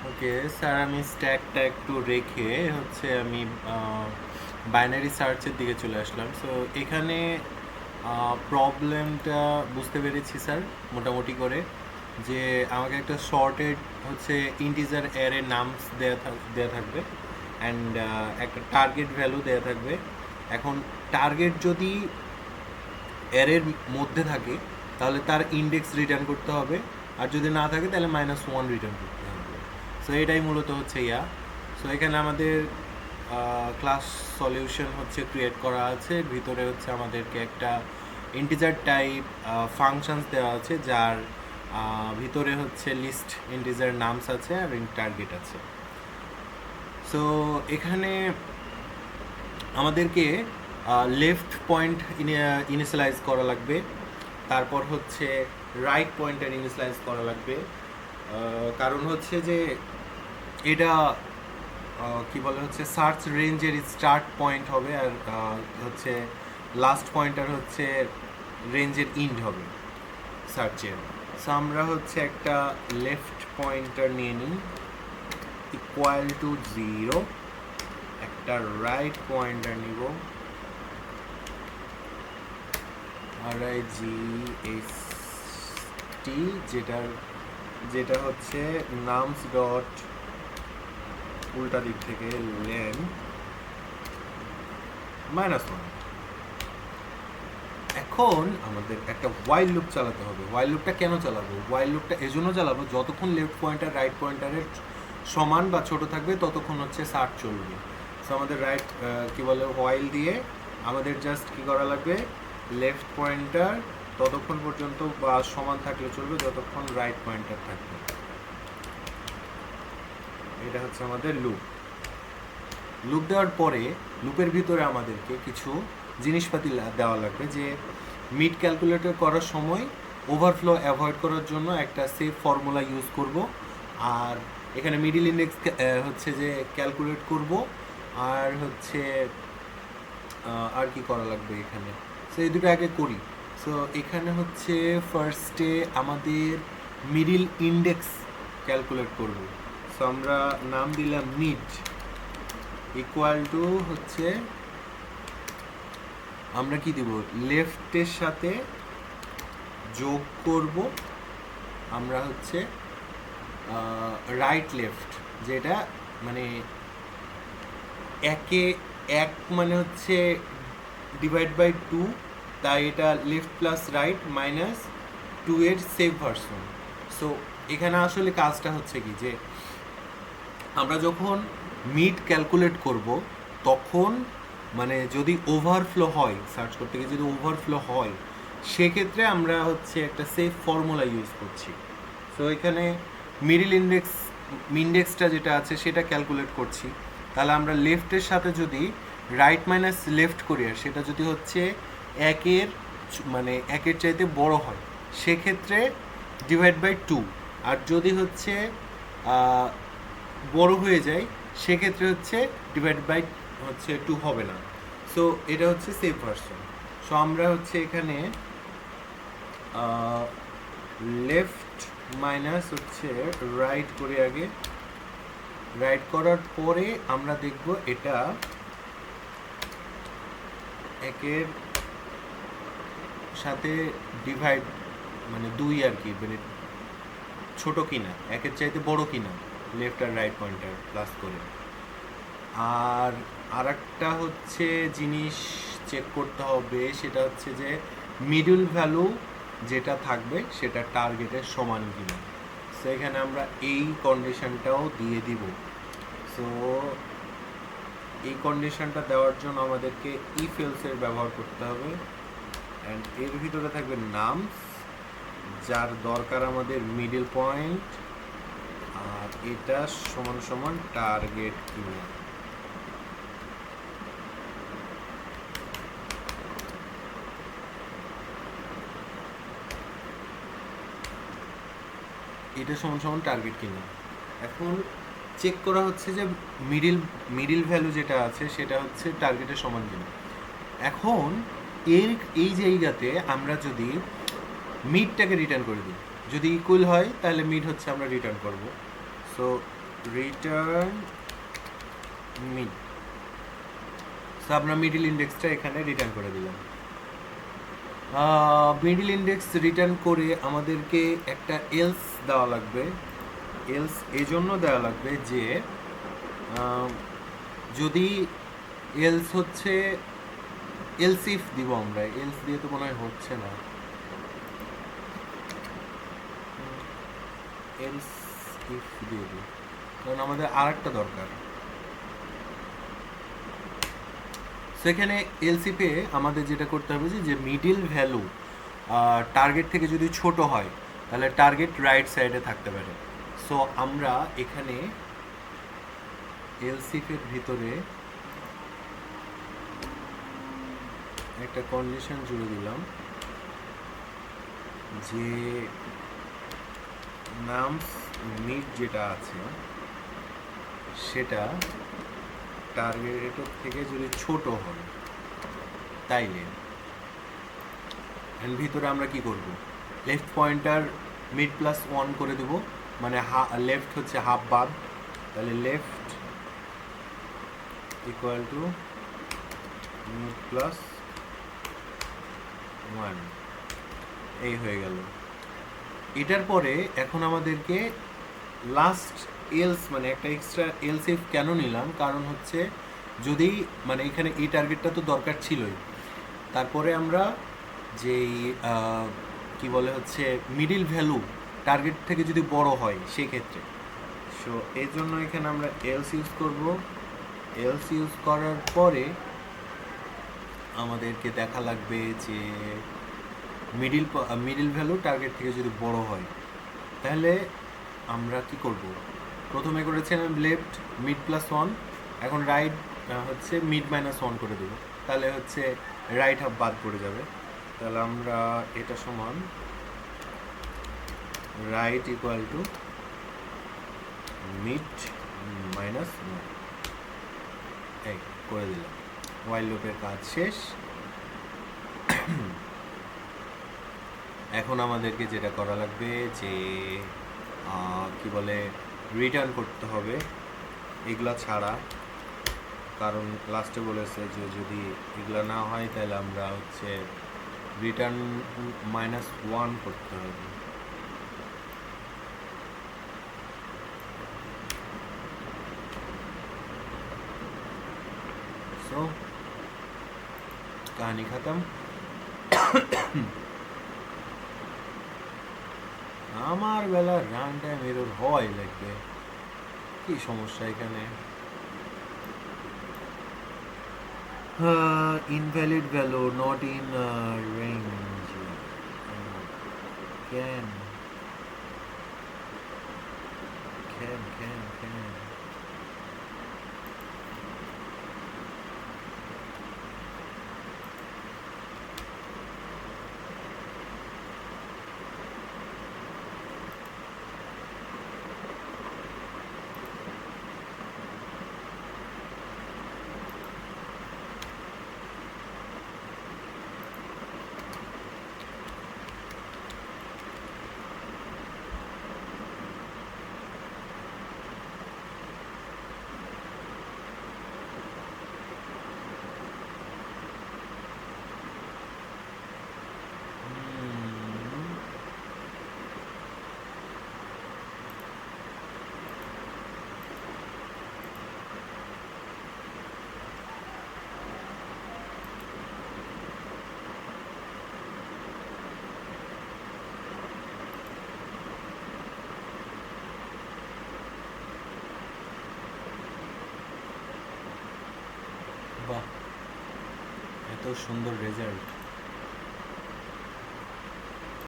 Okay sir, আমি স্ট্যাকটা একটু রেখে হচ্ছে আমি বাইনারি সার্চের দিকে চলে আসলাম। সো এখানে প্রবলেমটা বুঝতে পেরেছি স্যার, মোটামুটি করে, যে আমাকে একটা শর্টেড হচ্ছে ইন্টিজার অ্যারে নামস দেয়া থাকবে অ্যান্ড একটা টার্গেট ভ্যালু দেয়া থাকবে। এখন টার্গেট যদি অ্যারের মধ্যে থাকে তাহলে তার ইন্ডেক্স রিটার্ন করতে হবে, আর যদি না থাকে তাহলে -1 রিটার্ন করতে হবে। সো এটাই মূলত হচ্ছে সো এখানে আমাদের ক্লাস সলিউশন হচ্ছে ক্রিয়েট করা আছে, ভিতরে হচ্ছে আমাদেরকে একটা ইন্টিজার টাইপ ফাংশনস দেওয়া আছে, যার ভিতরে হচ্ছে লিস্ট ইন্টিজার নামস আছে এবং টার্গেট আছে। সো এখানে আমাদেরকে লেফট পয়েন্ট ইনিশিয়ালাইজ করা লাগবে, তারপর হচ্ছে রাইট পয়েন্টার ইনিশিয়ালাইজ করা লাগবে। কারণ হচ্ছে যে এটা কি বলে হচ্ছে সার্চ রেঞ্জের স্টার্ট পয়েন্ট হবে, আর হচ্ছে লাস্ট পয়েন্টার হচ্ছে রেঞ্জের ইন্ড হবে সার্চের। সো আমরা হচ্ছে একটা লেফট পয়েন্টার নিয়ে নিই ইকুয়াল টু 0, একটা রাইট পয়েন্টার নিব RIGST, যেটা হচ্ছে নামস ডট উল্টা দিক থেকে লেন -1। এখন আমাদের একটা ওয়াইল লুপ চালাতে হবে। ওয়াইল লুপটা কেন চালাবো? ওয়াইল লুপটা এজন্য চালাবো যতক্ষণ লেফট পয়েন্টার রাইট পয়েন্টারের সমান বা ছোট থাকবে ততক্ষণ হচ্ছে সার্চ চলবে। সো আমাদের রাইট কি বলে ওয়াইল দিয়ে আমাদের জাস্ট কি করা লাগবে, লেফট পয়েন্টার ততক্ষণ পর্যন্ত বা সমান থাকলে চলবে যতক্ষণ রাইট পয়েন্টার থাকবে। এটা হচ্ছে আমাদের লুপ। লুপ দেওয়ার পরে লুপের ভিতরে আমাদেরকে কিছু জিনিসপাতি দেওয়া লাগবে, যে মিড ক্যালকুলেটর করার সময় ওভারফ্লো অ্যাভয়েড করার জন্য একটা সেফ ফর্মুলা ইউজ করব, আর এখানে মিডিল ইন্ডেক্স হচ্ছে যে ক্যালকুলেট করব, আর হচ্ছে আর কি করা লাগবে এখানে। সো এই দুটো আগে করি। সো এখানে হচ্ছে ফার্স্টে আমাদের মিডিল ইন্ডেক্স ক্যালকুলেট করব। সো আমরা নাম দিলাম মিড ইকুয়াল টু হচ্ছে আমরা কি দিব, লেফটের সাথে যোগ করব আমরা হচ্ছে রাইট লেফট, যেটা মানে একে এক মানে হচ্ছে /2, তাই এটা লেফট প্লাস রাইট -2 এর সেভ ভার্সন। সো এখানে আসলে কাজটা হচ্ছে কি, যে আমরা যখন মিড ক্যালকুলেট করব তখন মানে যদি ওভারফ্লো হয়, সার্চ করতে গিয়ে যদি ওভারফ্লো হয়, সেক্ষেত্রে আমরা হচ্ছে একটা সেফ ফর্মুলা ইউজ করছি। সো এখানে মিডিল ইন্ডেক্সটা যেটা আছে সেটা ক্যালকুলেট করছি। তাহলে আমরা লেফটের সাথে যদি রাইট মাইনাস লেফট করি, আর সেটা যদি হচ্ছে একের মানে একের চাইতে বড় হয়, সেক্ষেত্রে /2, আর যদি হচ্ছে বড় হয়ে যায় সেক্ষেত্রে হচ্ছে /2 হবে না। সো এটা হচ্ছে সেফ ভার্সন। সো আমরা হচ্ছে এখানে লেফট মাইনাস হচ্ছে রাইট করে আগে, রাইট করার পরে আমরা দেখব এটা একের সাথে ডিভাইড মানে 2 আর কি, মানে ছোট কিনা, একের চাইতে বড় কিনা লেফট আর রাইট পয়েন্টার প্লাস করে। আর আরেকটা হচ্ছে জিনিস চেক করতে হবে, সেটা হচ্ছে যে মিডল ভ্যালু যেটা থাকবে সেটা টার্গেটের সমান কিনা। সো এখানে আমরা এই কন্ডিশনটাও দিয়ে দিব। সো এই কন্ডিশনটা দেওয়ার জন্য আমাদেরকে ইফ এলসের ব্যবহার করতে হবে, অ্যান্ড এর ভিতরে থাকবে নামস, যার দরকার আমাদের মিডল পয়েন্ট, আর এটা সমান সমান টার্গেট কিনা। এটা সমান সমান টার্গেট কিনা। এখন চেক করা হচ্ছে যে মিডিল ভ্যালু যেটা আছে সেটা হচ্ছে টার্গেটের সমান কিনা। এখন এই জায়গাতে আমরা যদি মিডটাকে রিটার্ন করে দিই, যদি ইকুয়াল হয় তাহলে মিড হচ্ছে আমরা রিটার্ন করব। So return mid. সো আমরা মিডল ইন্ডেক্সটা এখানে রিটার্ন করে দিলাম। মিডল ইন্ডেক্স রিটার্ন করে আমাদেরকে একটা এলস দেওয়া লাগবে। এলস এই জন্য দেওয়া লাগবে যে যদি এলস হচ্ছে এলস ইফ দিব আমরা, এলস দিয়ে তো মনে হয় হচ্ছে না, এলস ইফ দিয়ে দিই, কারণ আমাদের আর একটা দরকার। সেখানে এলসিপে আমাদের যেটা করতে হবে যে মিডিল ভ্যালু টার্গেট থেকে যদি ছোট হয় তাহলে টার্গেট রাইট সাইডে থাকতে পারে। সো আমরা এখানে এলসিপের ভিতরে একটা কন্ডিশন জুড়ে দিলাম যে নামস মিড যেটা আছে সেটা টার্গেটের থেকে যদি ছোট হয় তাইলে এর ভিতরে আমরা কি করব, লেফট পয়েন্টার মিড প্লাস 1 করে দেব, মানে লেফট হচ্ছে হাফ বাদ, তাহলে left equal to mid plus 1, এই হয়ে গেল। এটার পরে এখন আমাদেরকে লাস্ট এলস মানে একটা এক্সট্রা এলস ইফ কেন নিলাম, কারণ হচ্ছে যদি মানে এখানে এই টার্গেটটা তো দরকার ছিলই, তারপরে আমরা যেই কি বলে হচ্ছে মিডিল ভ্যালু টার্গেট থেকে যদি বড় হয় সেক্ষেত্রে। সো এই জন্য এখানে আমরা এলস ইউজ করব। এলস ইউজ করার পরে আমাদেরকে দেখা লাগবে যে মিডিল ভ্যালু টার্গেট থেকে যদি বড় হয় তাহলে আমরা কি করব, প্রথমে করেছিলাম লেফট মিড প্লাস 1, এখন রাইট হচ্ছে মিড মাইনাস 1 করে দেবো, তাহলে হচ্ছে রাইট হাফ বাদ পড়ে যাবে। তাহলে আমরা এটা সমান right equal to mid minus 1 এই করে দিলাম। ওয়াইল লুপের কাজ শেষ। এখন আমাদেরকে যেটা করা লাগবে যে কি বলে রিটার্ন করতে হবে এগুলা ছাড়া, কারণ লাস্টে বলেছে যে যদি এগুলা না হয় তাহলে আমরা হচ্ছে রিটার্ন -1 করতে হবে। সো कहानी खत्म। আমার বেলা রান টাইম এরর হয় লাগবে, কি সমস্যা এখানে? Invalid value not in range can বাহ, এত সুন্দর রেজাল্ট।